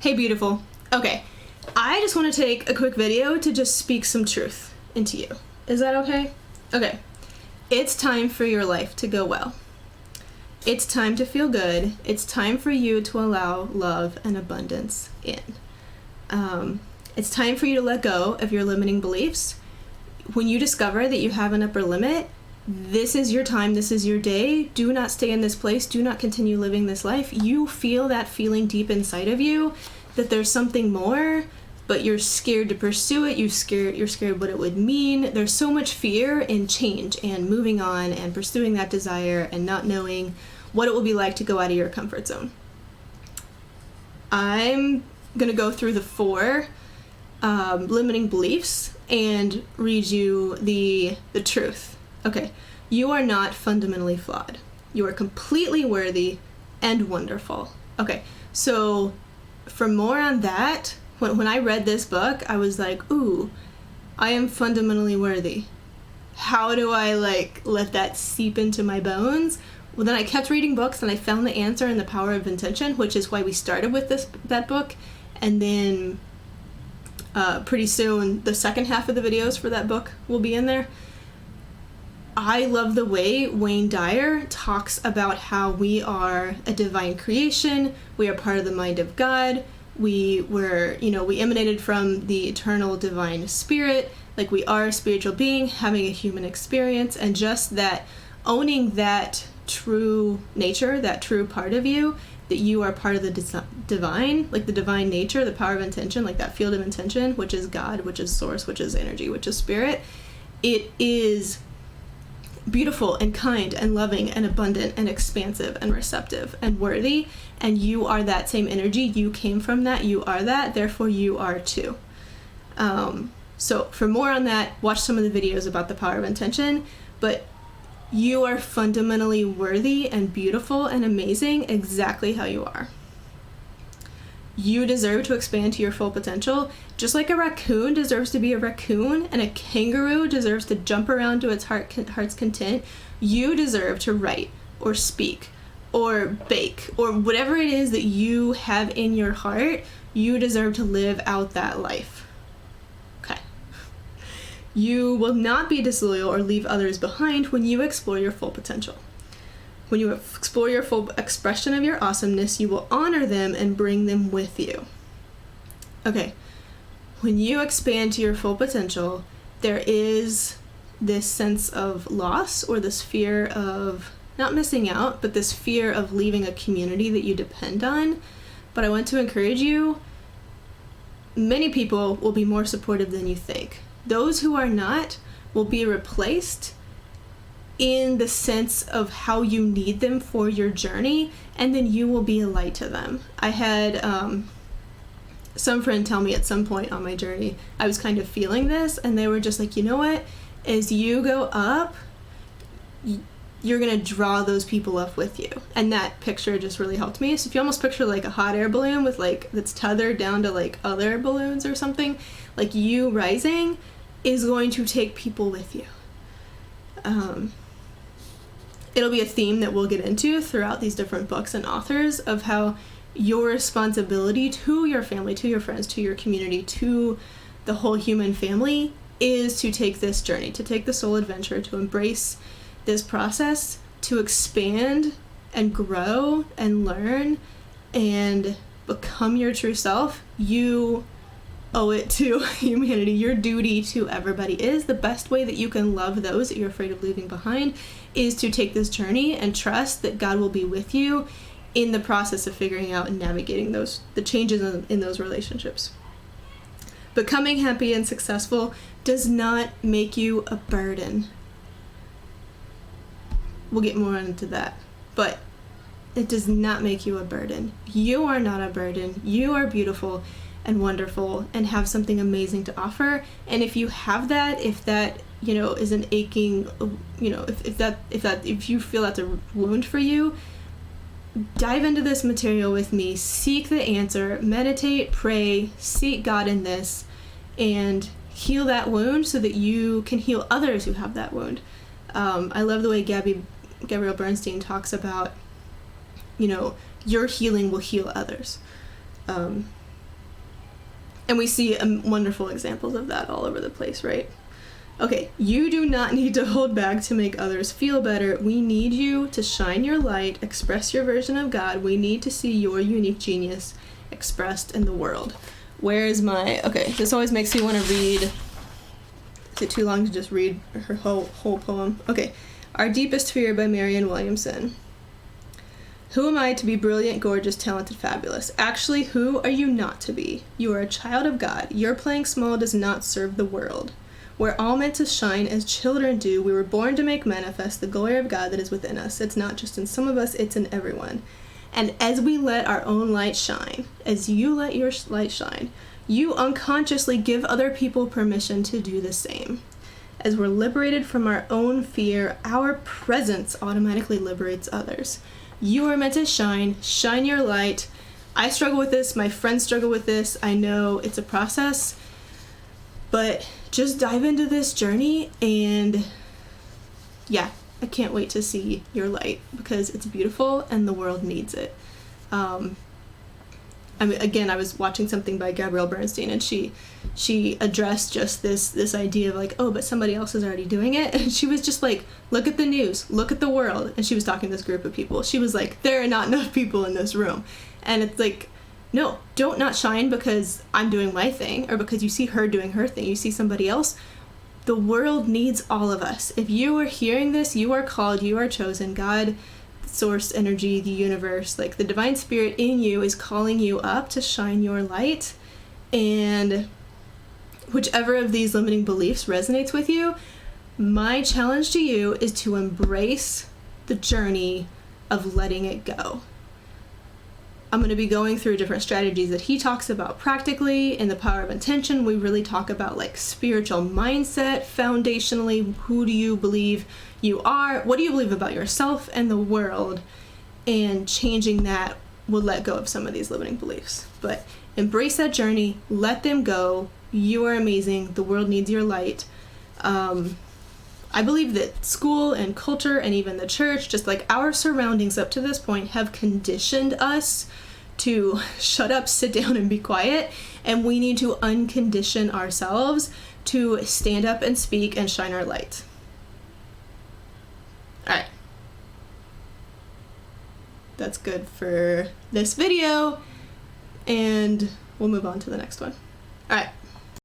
Hey, beautiful. Okay, I just want to take a quick video to just speak some truth into you. Is that okay? Okay. It's time for your life to go well. It's time to feel good. It's time for you to allow love and abundance in. It's time for you to let go of your limiting beliefs. When you discover that you have an upper limit, this is your time, this is your day. Do not stay in this place. Do not continue living this life. You feel that feeling deep inside of you that there's something more, but you're scared to pursue it. You're scared what it would mean. There's so much fear in change and moving on and pursuing that desire and not knowing what it will be like to go out of your comfort zone. I'm going to go through the 4 limiting beliefs and read you the truth. Okay, you are not fundamentally flawed. You are completely worthy and wonderful. Okay, so for more on that, when I read this book, I was like, ooh, I am fundamentally worthy. How do I let that seep into my bones? Well, then I kept reading books and I found the answer in The Power of Intention, which is why we started with that book. And then pretty soon, the second half of the videos for that book will be in there. I love the way Wayne Dyer talks about how we are a divine creation. We are part of the mind of God. We emanated from the eternal divine spirit. Like, we are a spiritual being having a human experience, and just that owning that true nature, that true part of you, that you are part of the divine, like the divine nature, the power of intention, like that field of intention, which is God, which is source, which is energy, which is spirit. It is beautiful and kind and loving and abundant and expansive and receptive and worthy, and you are that same energy. You came from that, you are that, therefore you are too. So for more on that, watch some of the videos about the power of intention, but you are fundamentally worthy and beautiful and amazing exactly how you are. You deserve to expand to your full potential, just like a raccoon deserves to be a raccoon and a kangaroo deserves to jump around to its heart's content. You deserve to write or speak or bake or whatever it is that you have in your heart. You deserve to live out that life. Okay. You will not be disloyal or leave others behind when you explore your full potential. When you explore your full expression of your awesomeness, you will honor them and bring them with you. Okay, when you expand to your full potential, there is this sense of loss or this fear of not missing out, but this fear of leaving a community that you depend on. But I want to encourage you, many people will be more supportive than you think. Those who are not will be replaced in the sense of how you need them for your journey, and then you will be a light to them. I had some friend tell me at some point on my journey, I was kind of feeling this, and they were just like, you know what, as you go up, you're gonna draw those people up with you. And that picture just really helped me. So if you almost picture like a hot air balloon with that's tethered down to other balloons or something, you rising is going to take people with you. It'll be a theme that we'll get into throughout these different books and authors of how your responsibility to your family, to your friends, to your community, to the whole human family is to take this journey, to take the soul adventure, to embrace this process, to expand and grow and learn and become your true self. You owe it to humanity. Your duty to everybody is the best way that you can love those that you're afraid of leaving behind is to take this journey and trust that God will be with you in the process of figuring out and navigating the changes in those relationships. Becoming happy and successful does not make you a burden. We'll get more into that, but it does not make you a burden. You are not a burden. You are beautiful and wonderful and have something amazing to offer. And if you have that, if that is an aching, if you feel that's a wound for you, dive into this material with me, seek the answer, meditate, pray, seek God in this, and heal that wound so that you can heal others who have that wound. I love the way Gabrielle Bernstein talks about, your healing will heal others. And we see wonderful examples of that all over the place, right? Okay, you do not need to hold back to make others feel better. We need you to shine your light, express your version of God. We need to see your unique genius expressed in the world. Where is my... Okay, this always makes me want to read... Is it too long to just read her whole poem? Okay. Our Deepest Fear by Marianne Williamson. Who am I to be brilliant, gorgeous, talented, fabulous? Actually, who are you not to be? You are a child of God. Your playing small does not serve the world. We're all meant to shine as children do. We were born to make manifest the glory of God that is within us. It's not just in some of us, it's in everyone. And as we let our own light shine, as you let your light shine, you unconsciously give other people permission to do the same. As we're liberated from our own fear, our presence automatically liberates others. You are meant to shine your light. I struggle with this, my friends struggle with this. I know it's a process, but just dive into this journey, and yeah, I can't wait to see your light because it's beautiful and the world needs it. I mean, again, I was watching something by Gabrielle Bernstein, and she addressed just this idea of like, oh, but somebody else is already doing it. And she was just like, look at the news, look at the world. And she was talking to this group of people. She was like, there are not enough people in this room. And it's like, no, don't not shine because I'm doing my thing or because you see her doing her thing. You see somebody else. The world needs all of us. If you are hearing this, you are called, you are chosen. God, source, energy, the universe, like the divine spirit in you is calling you up to shine your light. And whichever of these limiting beliefs resonates with you, my challenge to you is to embrace the journey of letting it go. I'm going to be going through different strategies that he talks about practically in The Power of Intention. We really talk about like spiritual mindset, foundationally, who do you believe you are? What do you believe about yourself and the world? And changing that will let go of some of these limiting beliefs. But embrace that journey, let them go. You are amazing. The world needs your light. I believe that school and culture and even the church, just like our surroundings up to this point, have conditioned us to shut up, sit down, and be quiet. And we need to uncondition ourselves to stand up and speak and shine our light. All right. That's good for this video. And we'll move on to the next one. All right.